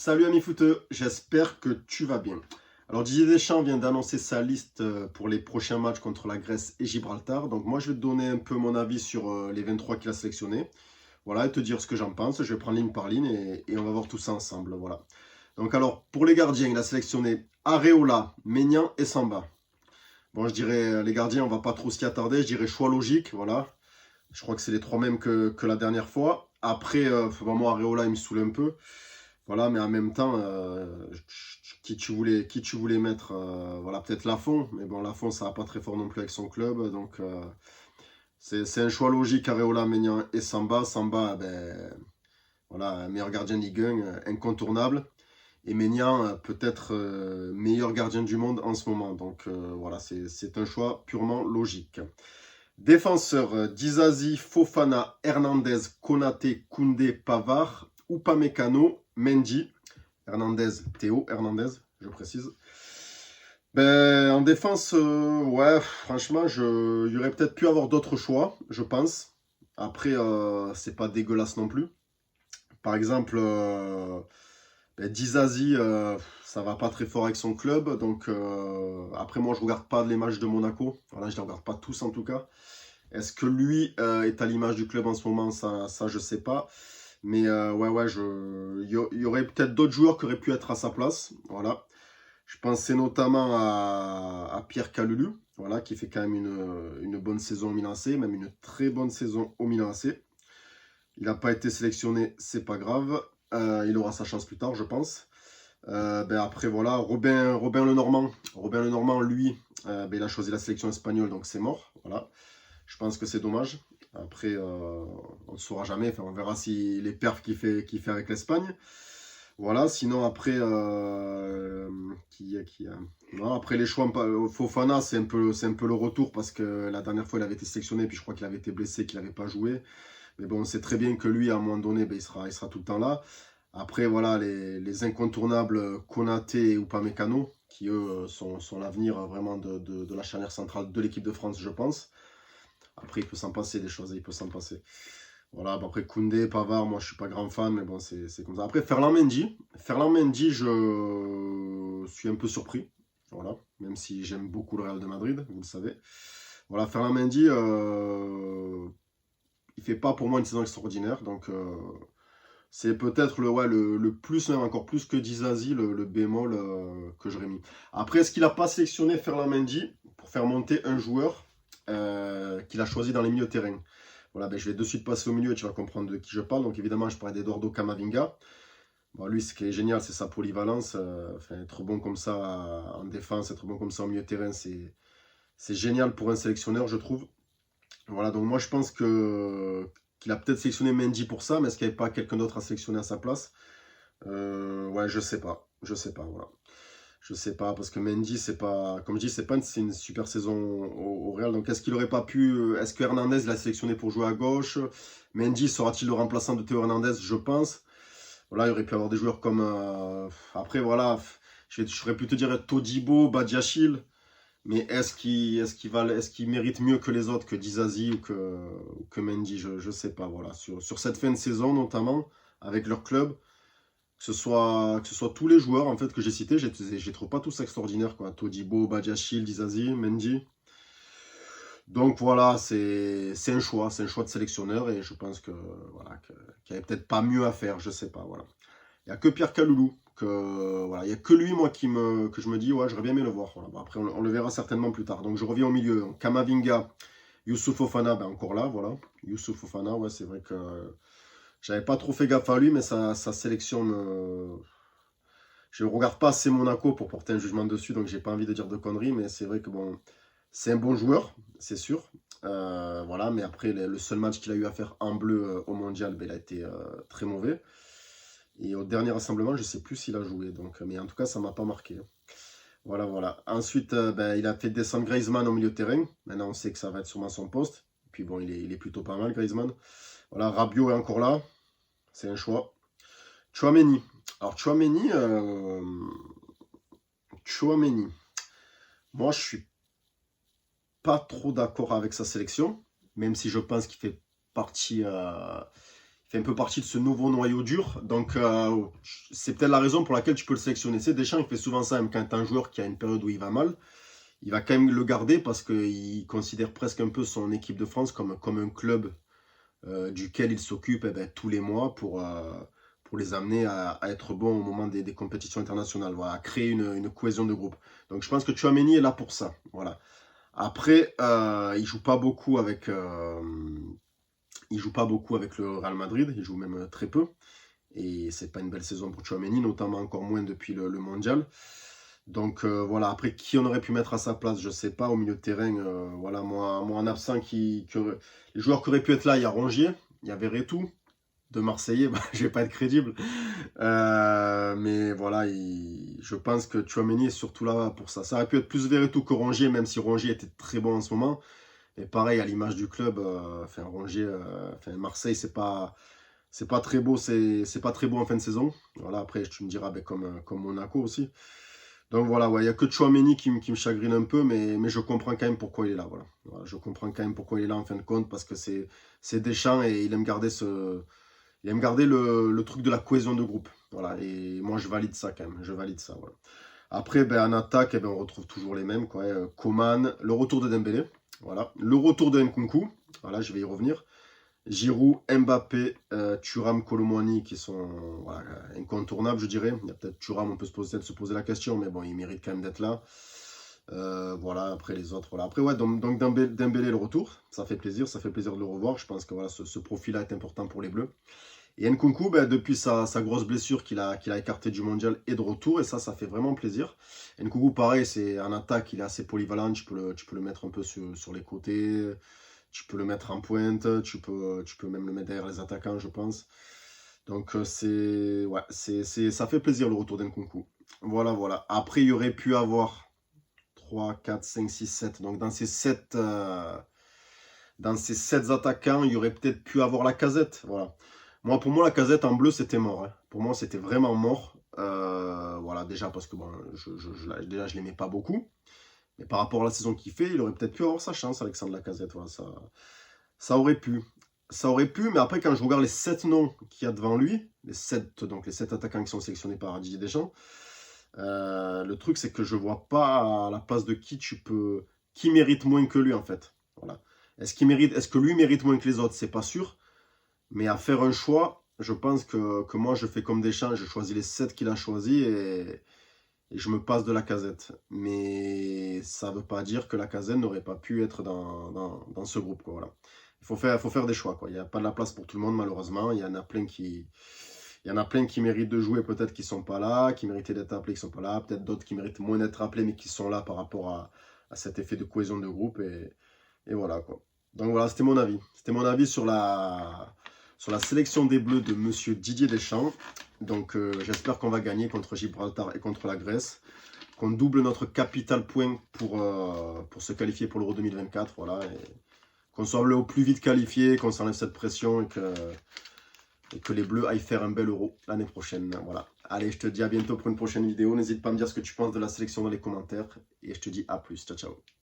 Salut ami footeux, j'espère que tu vas bien. Alors Didier Deschamps vient d'annoncer sa liste pour les prochains matchs contre la Grèce et Gibraltar. Donc moi je vais te donner un peu mon avis sur les 23 qu'il a sélectionnés. Voilà, et te dire ce que j'en pense. Je vais prendre ligne par ligne et on va voir tout ça ensemble. Voilà. Donc alors pour les gardiens, il a sélectionné Areola, Maignan et Samba. Bon, je dirais les gardiens, on va pas trop s'y attarder. Je dirais choix logique, voilà. Je crois que c'est les trois mêmes que la dernière fois. Après, vraiment Areola il me saoule un peu. Voilà, mais en même temps, qui tu voulais mettre, voilà, peut-être Lafont, mais bon, Lafont, ça va pas très fort non plus avec son club, donc c'est un choix logique, Areola, Maignan et Samba. Samba, ben, voilà, meilleur gardien de Ligue 1, incontournable, et Maignan, peut-être meilleur gardien du monde en ce moment, donc voilà, c'est un choix purement logique. Défenseur, Dizazi, Fofana, Hernandez, Konaté, Koundé, Pavard, Upamecano, Mendy, Hernandez, Théo Hernandez, je précise. Ben, en défense, ouais, franchement, il y aurait peut-être pu avoir d'autres choix, je pense. Après, c'est pas dégueulasse non plus. Par exemple, ben, Dizazi, ça va pas très fort avec son club. Donc, après, moi, je regarde pas les matchs de Monaco. Voilà, je les regarde pas tous en tout cas. Est-ce que lui est à l'image du club en ce moment? Ça je sais pas. Mais ouais, il y aurait peut-être d'autres joueurs qui auraient pu être à sa place. Voilà. Je pensais notamment à Pierre Kalulu, voilà, qui fait quand même une bonne saison au Milan AC, même une très bonne saison au Milan AC. Il n'a pas été sélectionné, c'est pas grave. Il aura sa chance plus tard, je pense. Ben après, voilà, Robin Lenormand. Robin Lenormand, lui, ben, il a choisi la sélection espagnole, donc c'est mort. Voilà. Je pense que c'est dommage. Après, on ne saura jamais. Enfin, on verra si les perfs qu'il fait avec l'Espagne. Voilà, sinon après, non, après les choix, Fofana, c'est un peu le retour parce que la dernière fois il avait été sélectionné, puis je crois qu'il avait été blessé, qu'il n'avait pas joué. Mais bon, on sait très bien que lui, à un moment donné, ben, il sera tout le temps là. Après, voilà, les incontournables Konaté et Upamecano, qui eux sont l'avenir vraiment de la charnière centrale de l'équipe de France, je pense. Après, il peut s'en passer des choses, il peut s'en passer. Voilà, bah après Koundé, Pavard, moi je suis pas grand fan, mais bon, c'est comme ça. Après, Ferland Mendy, je suis un peu surpris. Voilà, même si j'aime beaucoup le Real de Madrid, vous le savez. Voilà, Ferland Mendy, il fait pas pour moi une saison extraordinaire, donc c'est peut-être le plus, même encore plus que Dizazi, le bémol que j'aurais mis. Après, est-ce qu'il a pas sélectionné Ferland Mendy pour faire monter un joueur qu'il a choisi dans les milieux de terrain? Voilà, ben, je vais de suite passer au milieu et tu vas comprendre de qui je parle. Donc évidemment, je parlais d'Eduardo Camavinga. Bon, lui, ce qui est génial, c'est sa polyvalence. Enfin, être bon comme ça en défense, être bon comme ça au milieu de terrain, c'est génial pour un sélectionneur, je trouve. Voilà, donc moi, je pense qu'il a peut-être sélectionné Mendy pour ça, mais est-ce qu'il n'y avait pas quelqu'un d'autre à sélectionner à sa place? Ouais, je sais pas. Je sais pas, voilà. Je sais pas, parce que Mendy, c'est pas, comme je dis, c'est une super saison au Real. Donc, est-ce qu'il aurait pas pu, est-ce que Hernandez l'a sélectionné pour jouer à gauche? Mendy sera-t-il le remplaçant de Théo Hernandez? Je pense. Voilà, il aurait pu avoir des joueurs comme, après, voilà, j'aurais pu te dire Todibo, Badiachil, mais est-ce qu'il mérite mieux que les autres, que Dizazi ou que Mendy? Je sais pas, voilà. Sur cette fin de saison, notamment, avec leur club, que ce soit tous les joueurs en fait que j'ai cités, je les trouve pas tous extraordinaires quoi. Todibo, Badiachil, Dizazi, Mendy. Donc voilà, c'est un choix de sélectionneur et je pense que voilà qu'il n'y avait peut-être pas mieux à faire, je sais pas voilà. Il y a que Pierre Kaloulou que voilà, il y a que lui moi que je me dis ouais, j'aurais bien aimé le voir. Voilà. Bon, après on le verra certainement plus tard. Donc je reviens au milieu. Donc, Kamavinga, Youssouf Fofana, ben encore là, voilà. Youssouf Fofana, ouais, c'est vrai que j'avais pas trop fait gaffe à lui, mais sa sélection me, je ne regarde pas assez Monaco pour porter un jugement dessus, donc j'ai pas envie de dire de conneries, mais c'est vrai que bon, c'est un bon joueur, c'est sûr. Voilà, mais après, le seul match qu'il a eu à faire en bleu au mondial, ben, il a été très mauvais. Et au dernier rassemblement, je ne sais plus s'il a joué, donc, mais en tout cas, ça ne m'a pas marqué. Voilà, voilà. Ensuite, ben, il a fait descendre Griezmann au milieu de terrain. Maintenant, on sait que ça va être sûrement son poste. Puis bon, il est plutôt pas mal, Griezmann. Voilà, Rabiot est encore là. C'est un choix. Chouameni. Alors, Chouameni. Moi, je suis pas trop d'accord avec sa sélection, même si je pense qu'il fait partie, fait un peu partie de ce nouveau noyau dur. Donc, c'est peut-être la raison pour laquelle tu peux le sélectionner. C'est Deschamps, il fait souvent ça, même quand tu as un joueur qui a une période où il va mal. Il va quand même le garder parce qu'il considère presque un peu son équipe de France comme un club duquel il s'occupe tous les mois pour les amener à être bons au moment des compétitions internationales, voilà, à créer une cohésion de groupe. Donc je pense que Tchouaméni est là pour ça. Voilà. Après, il joue pas beaucoup avec le Real Madrid, il joue même très peu. Et c'est pas une belle saison pour Tchouaméni, notamment encore moins depuis le mondial. Donc voilà, après qui on aurait pu mettre à sa place, je sais pas, au milieu de terrain, voilà, moi en absent, les joueurs qui auraient pu être là, il y a Rongier, il y a Verretou, de Marseillais, bah, je vais pas être crédible. Mais voilà, je pense que Tchouaméni est surtout là pour ça. Ça aurait pu être plus Verretou que Rongier, même si Rongier était très bon en ce moment. Et pareil, à l'image du club, enfin Rongier, Marseille, c'est pas très beau, c'est pas très beau en fin de saison. Voilà, après tu me diras, ben, comme Monaco aussi. Donc voilà, ouais, il n'y a que Tchouaméni qui me chagrine un peu, mais je comprends quand même pourquoi il est là. Voilà. Voilà, je comprends quand même pourquoi il est là en fin de compte, parce que c'est Deschamps et il aime garder le truc de la cohésion de groupe. Voilà, et moi je valide ça quand même, je valide ça. Voilà. Après, ben, en attaque, on retrouve toujours les mêmes, quoi. Coman, le retour de Dembélé, voilà. Le retour de Nkunku, voilà, je vais y revenir. Giroud, Mbappé, Thuram, Kolo Muani qui sont voilà, incontournables, je dirais. Il y a peut-être Thuram, on peut se poser la question, mais bon, il mérite quand même d'être là. Voilà, après les autres, voilà. Après, ouais, donc Dembélé, le retour, ça fait plaisir de le revoir. Je pense que voilà, ce profil-là est important pour les Bleus. Et Nkunku, ben, depuis sa grosse blessure qu'il a écarté du mondial, est de retour, et ça fait vraiment plaisir. Nkunku, pareil, c'est en attaque, il est assez polyvalent, tu peux le mettre un peu sur les côtés. Tu peux le mettre en pointe, tu peux même le mettre derrière les attaquants, je pense. Donc ouais, ça fait plaisir le retour d'Nkunku. Voilà, voilà. Après, il y aurait pu avoir 3, 4, 5, 6, 7. Donc dans ces 7 attaquants, il y aurait peut-être pu avoir la Casette. Voilà. Pour moi, la Casette en bleu, c'était mort. Hein. Pour moi, c'était vraiment mort. Voilà, déjà parce que bon, déjà, je l'aimais pas beaucoup. Mais par rapport à la saison qu'il fait, il aurait peut-être pu avoir sa chance, Alexandre Lacazette. Voilà, ça aurait pu. Ça aurait pu, mais après, quand je regarde les 7 noms qu'il y a devant lui, les 7 attaquants qui sont sélectionnés par Didier Deschamps, le truc, c'est que je vois pas à la place de qui mérite moins que lui, en fait. Voilà. Est-ce que lui mérite moins que les autres? C'est pas sûr. Mais à faire un choix, je pense que moi, je fais comme Deschamps, je choisis les 7 qu'il a choisis et je me passe de Lacazette. Mais ça ne veut pas dire que Lacazette n'aurait pas pu être dans ce groupe, quoi, voilà. Il faut faire des choix, quoi. Il n'y a pas de la place pour tout le monde, malheureusement. Il y en a plein qui méritent de jouer, peut-être qui ne sont pas là, qui méritaient d'être appelés, qui ne sont pas là. Peut-être d'autres qui méritent moins d'être appelés, mais qui sont là par rapport à cet effet de cohésion de groupe. Et voilà, quoi. Donc voilà, c'était mon avis. C'était mon avis sur la sélection des Bleus de Monsieur Didier Deschamps. Donc j'espère qu'on va gagner contre Gibraltar et contre la Grèce, qu'on double notre capital point pour se qualifier pour l'Euro 2024, voilà, et qu'on soit au plus vite qualifié, qu'on s'enlève cette pression et que les Bleus aillent faire un bel Euro l'année prochaine. Voilà. Allez, je te dis à bientôt pour une prochaine vidéo. N'hésite pas à me dire ce que tu penses de la sélection dans les commentaires et je te dis à plus. Ciao, ciao.